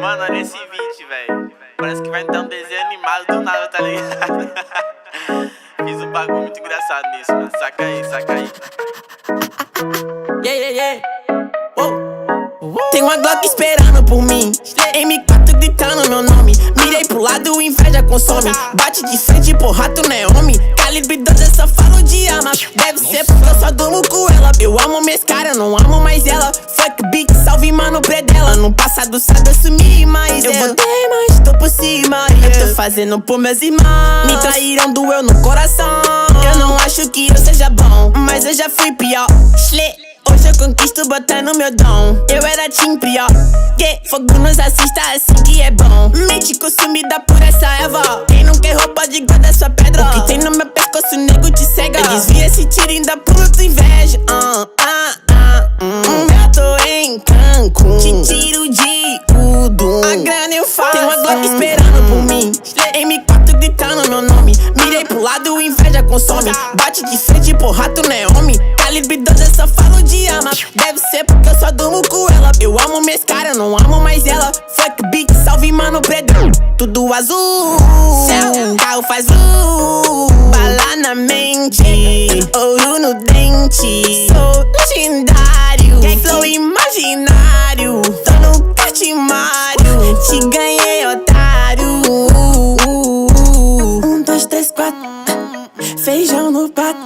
Mano, olha esse beat, velho. Parece que vai entrar um desenho animado do nada, tá ligado? Fiz um bagulho muito engraçado nisso, mano. Saca aí, saca aí. Yeah, yeah, yeah. Tem uma Glock esperando por mim, M4 gritando meu nome. Mirei pro lado, inveja consome. Bate de frente, porra, tu não é homem. Calibre 12, eu só falo de arma. Deve ser porque eu só durmo com ela. Eu amo minhas caras, não amo mais ela. Fuck beat, salve mano predela. No passado sabe eu sumi, mas eu voltei, mas tô por cima. Eu tô fazendo por meus irmãos. Me traíram, doeu no coração. Eu não acho que eu seja bom, mas eu já fui pior. Hoje eu conquisto botando meu dom. Eu era team pior. Que fogo nos assista assim que é bom. Mente consumida por essa erva. Quem não quer roupa de guarda sua pedra. O que tem no meu pescoço, nego te cega. Eu desvia esse tiro e ainda pulo tua inveja. Eu tô em Cancún, te tiro de tudo. A grana eu faço. Tem uma Glock esperando por mim, M4 gritando meu nome. Mirei pro lado, inveja consome. Bate de frente, porra, tu não é homem. Calibre 12, eu só falo de arma. Deve ser porque eu só durmo com ela. Eu amo minhas caras, não amo mais ela. Fuck beat, salve mano predão. Tudo azul, céu, carro faz bala na mente, ouro no dente. Sou legendário, flow imaginário. Tô no Cartimário, te ganhei, otário. 1, 2, 3, 4, feijão no prato,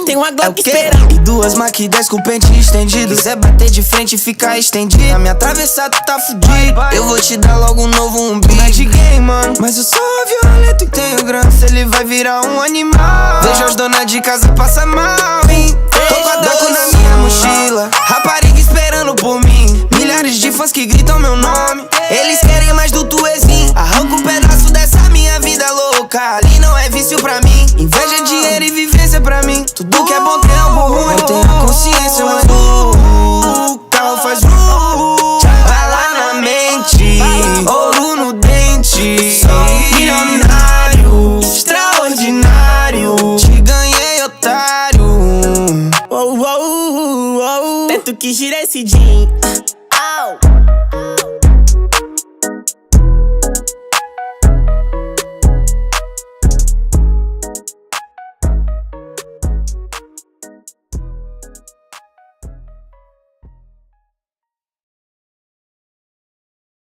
Tem uma Glock esperando. E duas Mach 10 com pente estendido. Quiser bater de frente e ficar estendido. Na minha travessa tu tá fudido. Eu vou te dar logo um novo umbigo. Não é de game, mano, mas eu sou violento e tenho grana. Se ele vai virar um animal. Vejo as donas de casa passar mal, hein? Tô com a Daco na minha mochila. Rapariga esperando por mim. Milhares de fãs que gritam meu nome. Eles querem mais do tuezinho. Arranca um pedaço dessa minha vida louca. Ali não é vício pra mim. Inveja, dinheiro e vivência pra mim. Tudo que é bom tem algo ruim. Eu tenho a consciência, mas o carro faz bala na mente, ouro no dente. Sou milionário, extraordinário. Te ganhei, otário. Tento que gira esse jean.